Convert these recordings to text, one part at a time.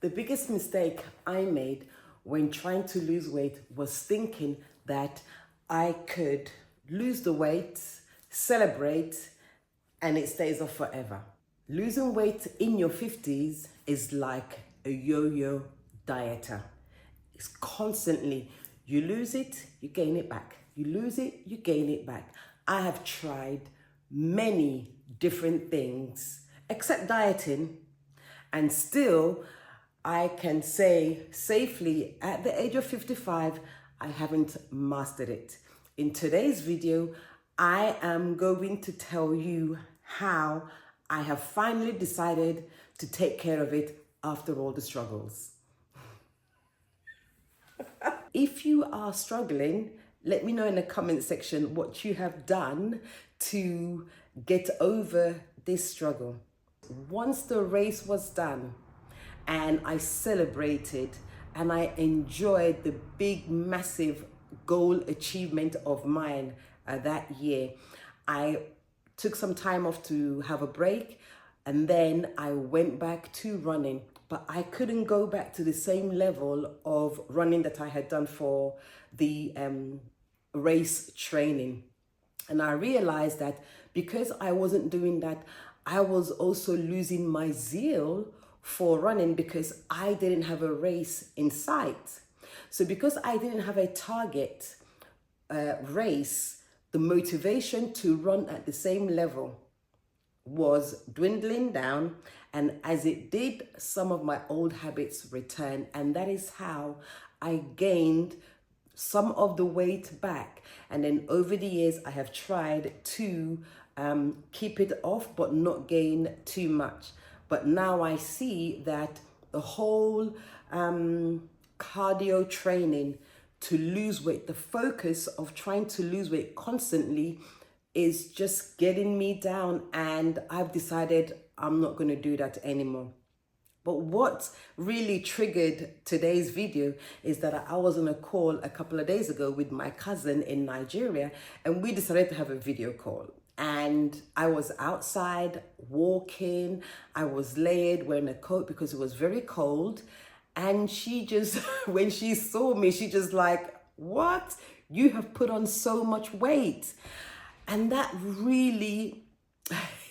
The biggest mistake I made when trying to lose weight was thinking that I could lose the weight, celebrate, and it stays off forever. Losing weight in your 50s is like a yo-yo dieter. It's constantly, you lose it, you gain it back. You lose it, you gain it back. I have tried many different things except dieting, and still I can say safely at the age of 55, I haven't mastered it. In today's video, I am going to tell you how I have finally decided to take care of it after all the struggles. If you are struggling, let me know in the comment section what you have done to get over this struggle. Once the race was done and I celebrated and I enjoyed the big, massive goal achievement of mine that year, I took some time off to have a break, and then I went back to running. But I couldn't go back to the same level of running that I had done for the race training. And I realized that because I wasn't doing that, I was also losing my zeal for running because I didn't have a race in sight. So because I didn't have a target race, the motivation to run at the same level was dwindling down, and as it did, some of my old habits returned, and that is how I gained some of the weight back. And then over the years, I have tried to keep it off but not gain too much. But now I see that the whole cardio training to lose weight, the focus of trying to lose weight constantly is just getting me down, and I've decided I'm not going to do that anymore. But what really triggered today's video is that I was on a call a couple of days ago with my cousin in Nigeria, and we decided to have a video call. And I was outside walking, I was layered, wearing a coat because it was very cold. And she just, when she saw me, she just like, what? You have put on so much weight. And that really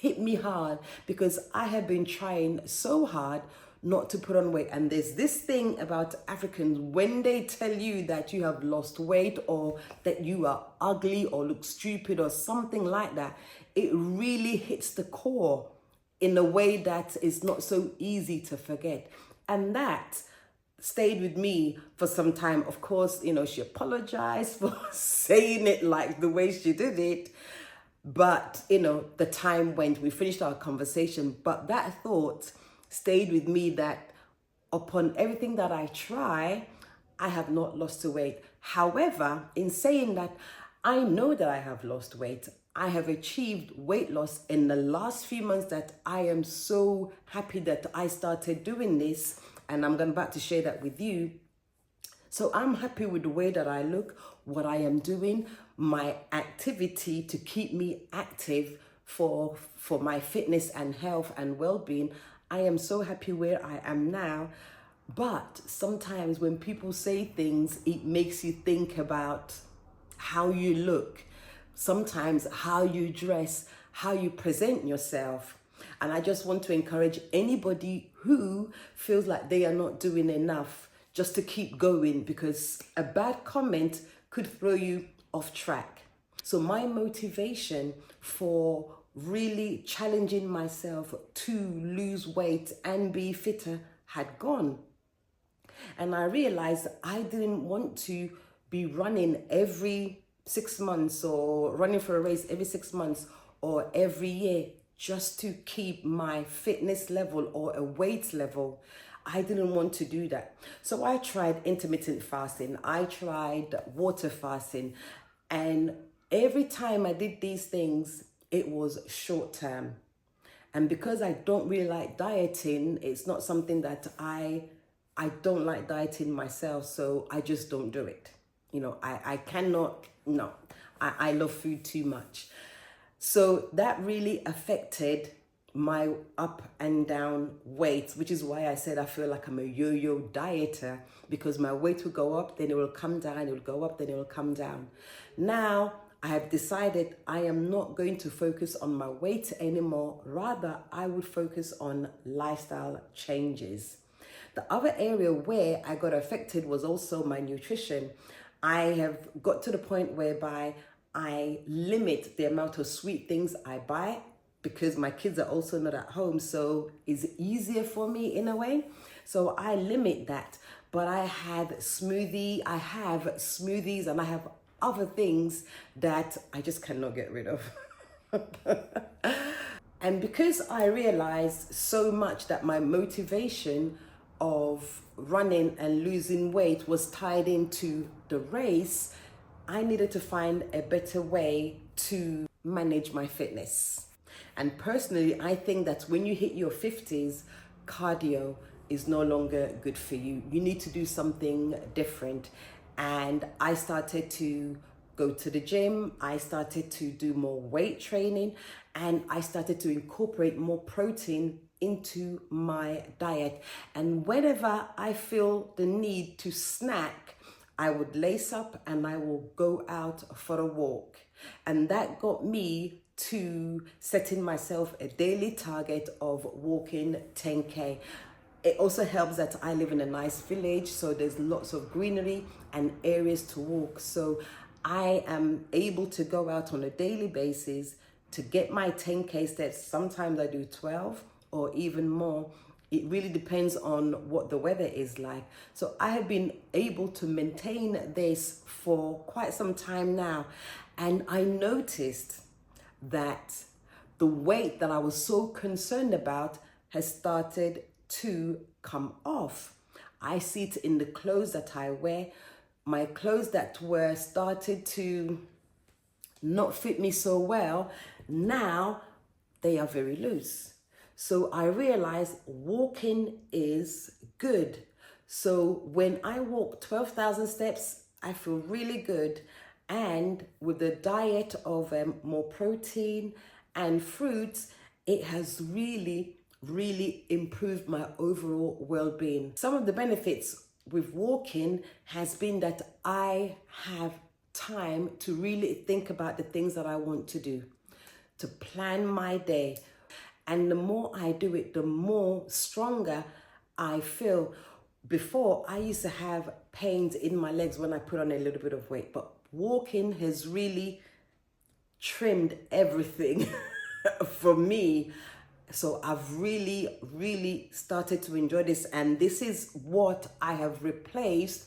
hit me hard because I have been trying so hard not to put on weight. And there's this thing about Africans, when they tell you that you have lost weight or that you are ugly or look stupid or something like that, it really hits the core in a way that is not so easy to forget. And that stayed with me for some time. Of course, you know, she apologized for saying it like the way she did it. But, you know, the time went, we finished our conversation. But that thought stayed with me that upon everything that I try, I have not lost the weight. However, in saying that, I know that I have lost weight. I have achieved weight loss in the last few months that I am so happy that I started doing this. And I'm about to share that with you. So I'm happy with the way that I look, what I am doing, my activity to keep me active for my fitness and health and well-being. I am so happy where I am now. But sometimes when people say things, it makes you think about how you look, sometimes how you dress, how you present yourself. And I just want to encourage anybody who feels like they are not doing enough just to keep going, because a bad comment could throw you off track. So my motivation for really challenging myself to lose weight and be fitter had gone. And I realized I didn't want to be running every 6 months or running for a race every 6 months or every year just to keep my fitness level or a weight level. I didn't want to do that. So I tried intermittent fasting. I tried water fasting. And every time I did these things, it was short term. And because I don't really like dieting, it's not something that I don't like dieting myself, so I just don't do it. You know, I cannot, no, I love food too much. So that really affected my up and down weight, which is why I said I feel like I'm a yo-yo dieter, because my weight will go up, then it will come down, it will go up, then it will come down. Now, I have decided I am not going to focus on my weight anymore. Rather, I would focus on lifestyle changes. The other area where I got affected was also my nutrition. I have got to the point whereby I limit the amount of sweet things I buy because my kids are also not at home. So it's easier for me in a way. So I limit that. But I have smoothies and I have other things that I just cannot get rid of. And because I realized so much that my motivation of running and losing weight was tied into the race, I needed to find a better way to manage my fitness. And personally, I think that when you hit your 50s, cardio is no longer good for you. You need to do something different. And I started to go to the gym, I started to do more weight training, and I started to incorporate more protein into my diet. And whenever I feel the need to snack, I would lace up and I will go out for a walk. And that got me to setting myself a daily target of walking 10K. It also helps that I live in a nice village, so there's lots of greenery and areas to walk. So I am able to go out on a daily basis to get my 10K steps. Sometimes I do 12 or even more. It really depends on what the weather is like. So I have been able to maintain this for quite some time now. And I noticed that the weight that I was so concerned about has started to come off. I see it in the clothes that I wear. My clothes that were started to not fit me so well, now they are very loose. So I realized walking is good. So when I walk 12,000 steps, I feel really good. And with the diet of more protein and fruits, it has really improved my overall well-being. Some of the benefits with walking has been that I have time to really think about the things that I want to do, to plan my day. And the more I do it, the more stronger I feel. Before, I used to have pains in my legs when I put on a little bit of weight, but walking has really trimmed everything for me. So I've really started to enjoy this. And this is what I have replaced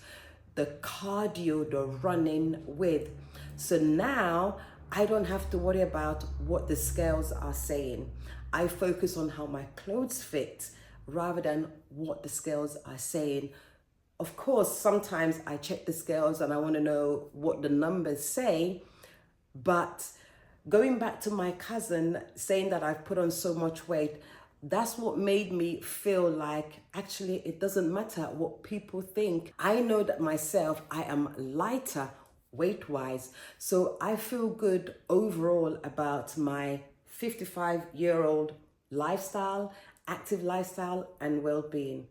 the cardio, the running with. So now I don't have to worry about what the scales are saying. I focus on how my clothes fit rather than what the scales are saying. Of course, sometimes I check the scales and I want to know what the numbers say, but going back to my cousin saying that I've put on so much weight, that's what made me feel like actually it doesn't matter what people think. I know that myself, I am lighter weight-wise, so I feel good overall about my 55-year-old lifestyle, active lifestyle, and well-being.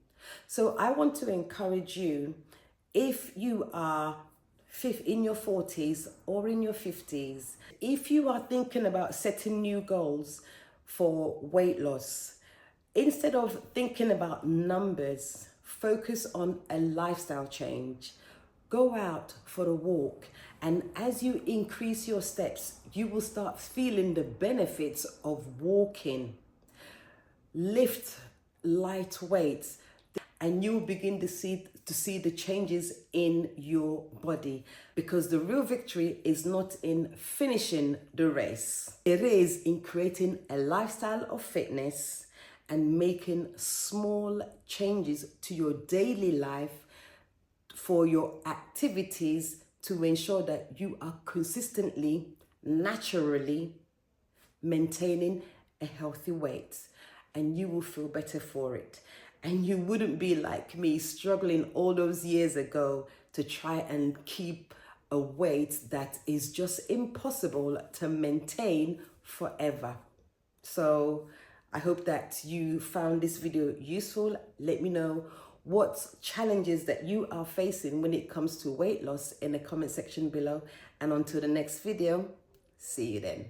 So I want to encourage you, if you are in your 40s or in your 50s, if you are thinking about setting new goals for weight loss, instead of thinking about numbers, focus on a lifestyle change. Go out for a walk, and as you increase your steps, you will start feeling the benefits of walking. Lift light weights, and you will begin to see the changes in your body, because the real victory is not in finishing the race. It is in creating a lifestyle of fitness and making small changes to your daily life for your activities to ensure that you are consistently, naturally maintaining a healthy weight, and you will feel better for it. And you wouldn't be like me, struggling all those years ago to try and keep a weight that is just impossible to maintain forever. So I hope that you found this video useful. Let me know what challenges that you are facing when it comes to weight loss in the comment section below. And until the next video, see you then.